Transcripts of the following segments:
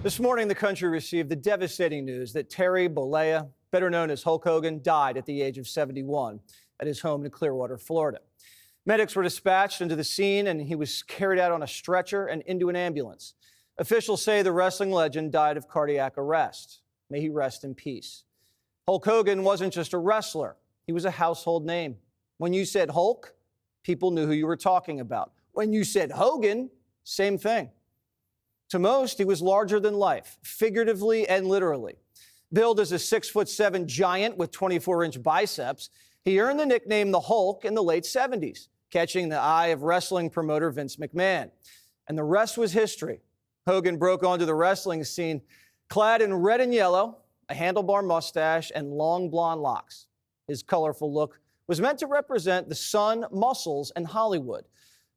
This morning, the country received the devastating news that Terry Bollea, better known as Hulk Hogan, died at the age of 71 at his home in Clearwater, Florida. Medics were dispatched into the scene, and he was carried out on a stretcher and into an ambulance. Officials say the wrestling legend died of cardiac arrest. May he rest in peace. Hulk Hogan wasn't just a wrestler. He was a household name. When you said Hulk, people knew who you were talking about. When you said Hogan, same thing. To most, he was larger than life, figuratively and literally. Billed as a 6'7" giant with 24-inch biceps, he earned the nickname the Hulk in the late 70s, catching the eye of wrestling promoter Vince McMahon. And the rest was history. Hogan broke onto the wrestling scene clad in red and yellow, a handlebar mustache, and long blonde locks. His colorful look was meant to represent the sun, muscles, and Hollywood.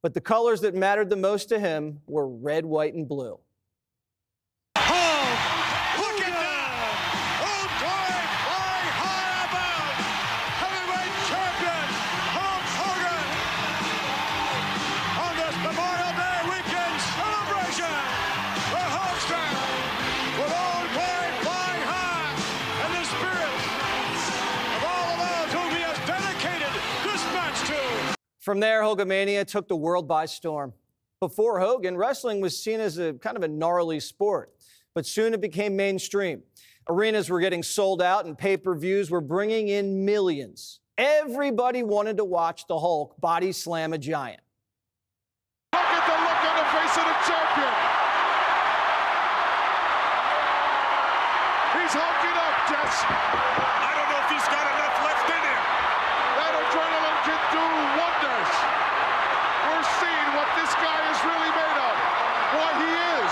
But the colors that mattered the most to him were red, white, and blue. Oh, look at that! Oh, going flying high above! Heavyweight champion, Hulk Hogan! On this Memorial Day weekend celebration, the Hulkster, with all going flying high, and the spirit of all of those whom he has dedicated this match to. From there, Hulkamania took the world by storm. Before Hogan, wrestling was seen as a kind of a gnarly sport, but soon it became mainstream. Arenas were getting sold out and pay-per-views were bringing in millions. Everybody wanted to watch the Hulk body slam a giant. Look at the look on the face of the champion. He's hulking up, Jess. I don't know if he's got enough left in him. That adrenaline can do wonders. We're seeing what this guy is really made of. Why he is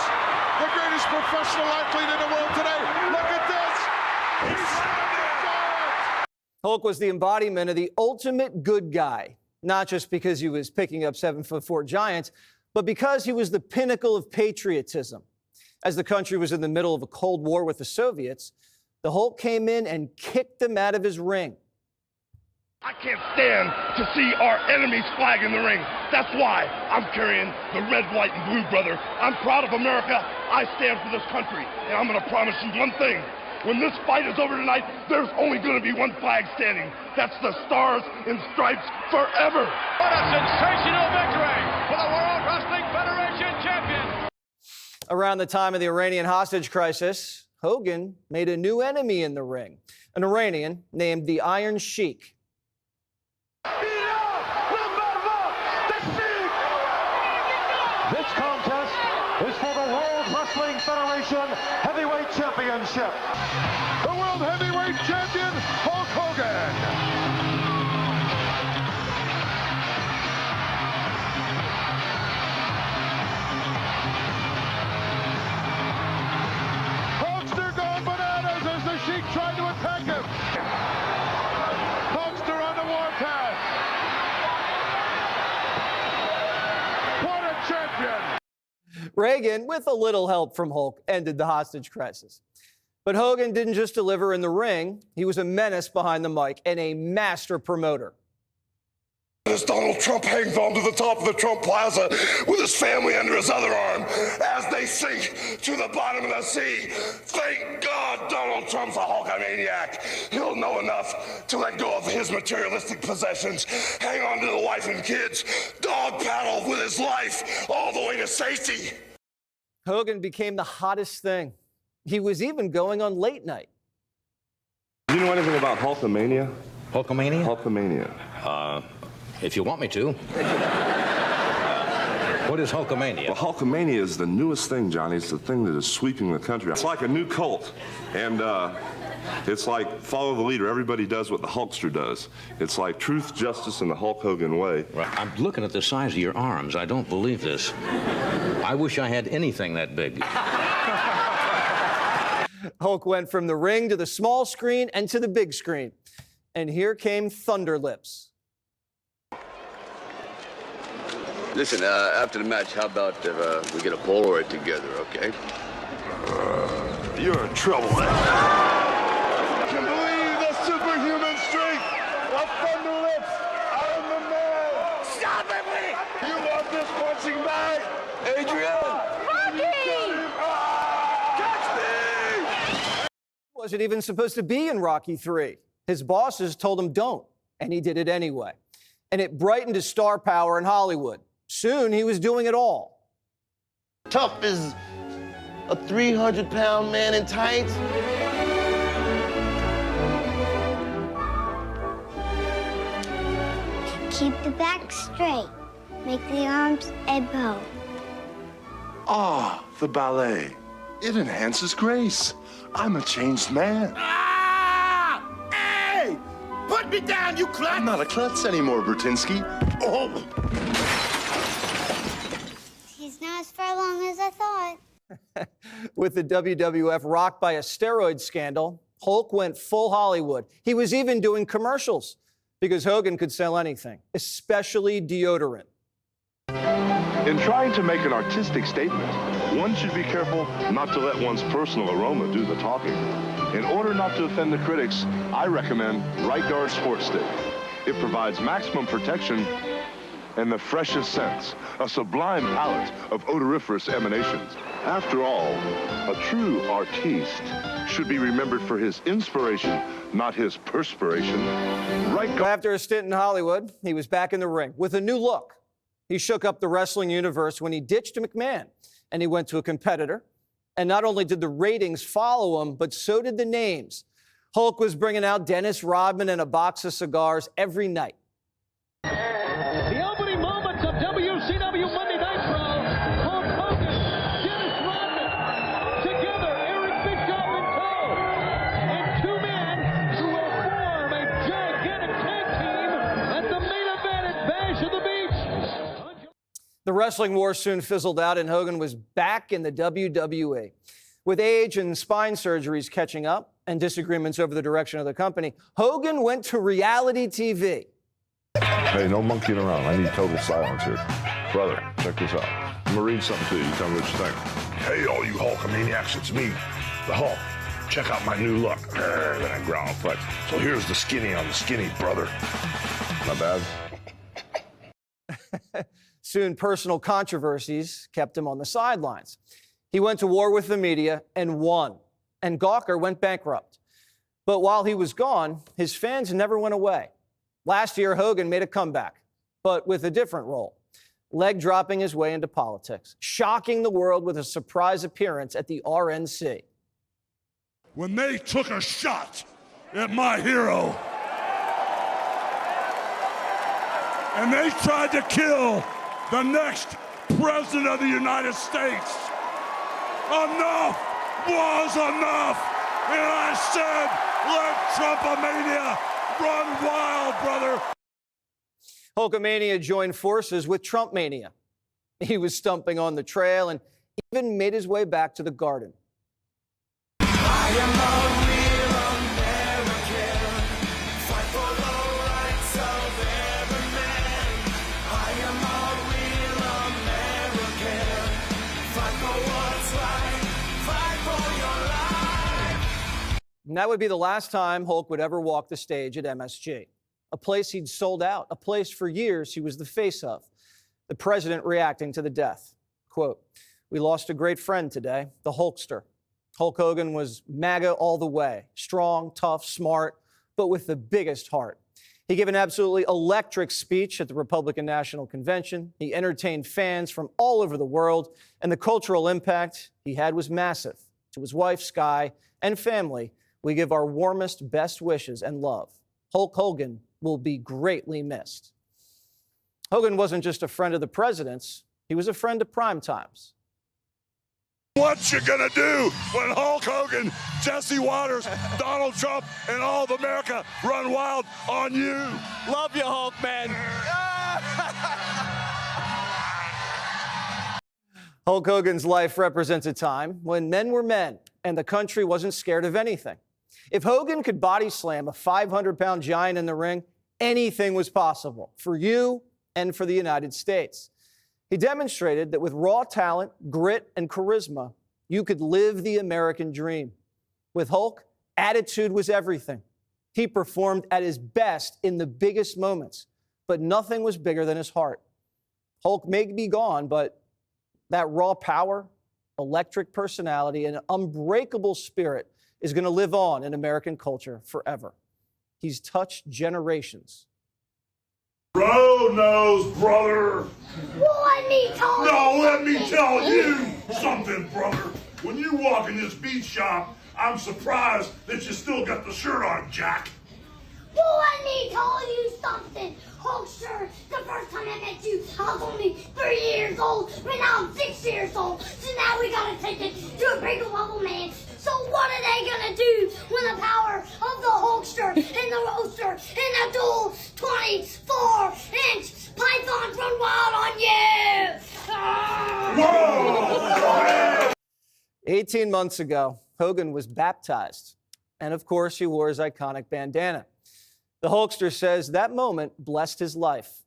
the greatest professional athlete in the world today. Look at this. He's giant. Hulk was the embodiment of the ultimate good guy, not just because he was picking up 7'4" giants, but because he was the pinnacle of patriotism. As the country was in the middle of a Cold War with the Soviets, the Hulk came in and kicked them out of his ring. I can't stand to see our enemy's flag in the ring. That's why I'm carrying the red, white, and blue, brother. I'm proud of America. I stand for this country. And I'm going to promise you one thing. When this fight is over tonight, there's only going to be one flag standing. That's the Stars and Stripes forever. What a sensational victory for the World Wrestling Federation champion. Around the time of the Iranian hostage crisis, Hogan made a new enemy in the ring, an Iranian named the Iron Sheik. This contest is for the World Wrestling Federation Heavyweight Championship. The World Heavyweight Champion, Hulk Hogan. Hulkster going bananas as the Sheik tried to attack him. Hulkster on the warpath. What a champion! Reagan, with a little help from Hulk, ended the hostage crisis. But Hogan didn't just deliver in the ring. He was a menace behind the mic and a master promoter. As Donald Trump hangs on to the top of the Trump Plaza with his family under his other arm as they sink to the bottom of the sea. Thank God Donald Trump's a Hulkamaniac. He'll know enough to let go of his materialistic possessions, hang on to the wife and kids, dog paddle with his life all the way to safety. Hogan became the hottest thing. He was even going on late night. Do you know anything about Hulkamania? Hulkamania? Hulkamania. If you want me to. What is Hulkamania? Well, Hulkamania is the newest thing, Johnny. It's the thing that is sweeping the country. It's like a new cult. And it's like follow the leader. Everybody does what the Hulkster does. It's like truth, justice, and the Hulk Hogan way. Right. I'm looking at the size of your arms. I don't believe this. I wish I had anything that big. Hulk went from the ring to the small screen and to the big screen. And here came Thunder Lips. Listen, after the match, how about if we get a Polaroid together, okay? You're in trouble, man. I can believe the superhuman strength of Thunder Lips. I'm the man. Stop it, Winnie! You want this punching bag? Adrian! Rocky! Wasn't even supposed to be in Rocky III. His bosses told him don't, and he did it anyway. And it brightened his star power in Hollywood. Soon, he was doing it all. Tough as a 300-pound man in tights. Keep the back straight. Make the arms a bow. Ah, the ballet. It enhances grace. I'm a changed man. Ah! Hey! Put me down, you klutz! I'm not a klutz anymore, Bertinsky. Oh! He's not as far along as I thought. With the WWF rocked by a steroid scandal, Hulk went full Hollywood. He was even doing commercials because Hogan could sell anything, especially deodorant. In trying to make an artistic statement, one should be careful not to let one's personal aroma do the talking. In order not to offend the critics, I recommend Right Guard Sport Stick. It provides maximum protection and the freshest scents, a sublime palette of odoriferous emanations. After all, a true artiste should be remembered for his inspiration, not his perspiration. Right Guard. After a stint in Hollywood, he was back in the ring with a new look. He shook up the wrestling universe when he ditched McMahon and he went to a competitor. And not only did the ratings follow him, but so did the names. Hulk was bringing out Dennis Rodman and a box of cigars every night. The opening moments of WCW Monday Nitro. Hulk Hogan, Dennis Rodman, together, Eric Big Show in tow. And two men who will form a gigantic tag team at the main event at Bash of the Beach. The wrestling war soon fizzled out and Hogan was back in the WWE. With age and spine surgeries catching up and disagreements over the direction of the company, Hogan went to reality TV. Hey, no monkeying around. I need total silence here. Brother, check this out. I'm gonna read something to you. Tell me what you think. Hey, all you Hulkamaniacs, it's me, the Hulk. Check out my new look. Then I growl flex. So here's the skinny on the skinny, brother. Not bad. Soon, personal controversies kept him on the sidelines. He went to war with the media and won, and Gawker went bankrupt. But while he was gone, his fans never went away. Last year, Hogan made a comeback, but with a different role, leg dropping his way into politics, shocking the world with a surprise appearance at the RNC. When they took a shot at my hero, and they tried to kill the next president of the United States, enough was enough. And I said, let Trumpomania run wild, brother. Hulkamania joined forces with Trumpmania. He was stumping on the trail and even made his way back to the Garden. I am a real American. Fight for the rights of every man. I am a real American. Fight for what's right. Fight for your life. And that would be the last time Hulk would ever walk the stage at MSG, a place he'd sold out, a place for years he was the face of. The president reacting to the death. Quote, "We lost a great friend today, the Hulkster. Hulk Hogan was MAGA all the way, strong, tough, smart, but with the biggest heart. He gave an absolutely electric speech at the Republican National Convention. He entertained fans from all over the world, and the cultural impact he had was massive. To his wife, Sky, and family, we give our warmest, best wishes and love. Hulk Hogan will be greatly missed." Hogan wasn't just a friend of the president's, he was a friend of Primetime's. What you gonna do when Hulk Hogan, Jesse Watters, Donald Trump, and all of America run wild on you? Love you, Hulk, man. Hulk Hogan's life represents a time when men were men and the country wasn't scared of anything. If Hogan could body slam a 500-pound giant in the ring, anything was possible for you and for the United States. He demonstrated that with raw talent, grit, and charisma, you could live the American dream. With Hulk, attitude was everything. He performed at his best in the biggest moments, but nothing was bigger than his heart. Hulk may be gone, but that raw power, electric personality, and unbreakable spirit is going to live on in American culture forever. He's touched generations. Road nose, brother. Well, let me tell you. No, let me tell you something, brother. When you walk in this beat shop, I'm surprised that you still got the shirt on, Jack. Well, let me tell you something. Hulkster, the first time I met you, I was only 3 years old, but now I'm 6 years old. So now we gotta take it to a bigger level, man. So what are they gonna do when the power of the Hulkster and the roaster and the dual 24-inch pythons run wild on you? Whoa! 18 months ago, Hogan was baptized. And of course, he wore his iconic bandana. The Hulkster says that moment blessed his life.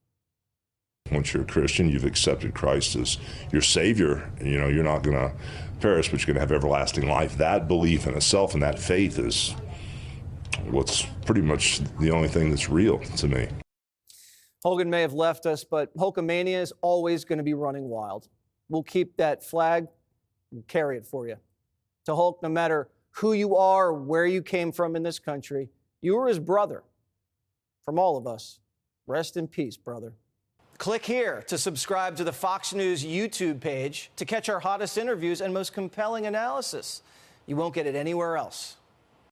Once you're a Christian, you've accepted Christ as your Savior. You know, you're not going to perish, but you're going to have everlasting life. That belief in itself and that faith is what's pretty much the only thing that's real to me. Hogan may have left us, but Hulkamania is always going to be running wild. We'll keep that flag and carry it for you. To Hulk, no matter who you are or where you came from in this country, you were his brother. From all of us, rest in peace, brother. Click here to subscribe to the Fox News YouTube page to catch our hottest interviews and most compelling analysis. You won't get it anywhere else.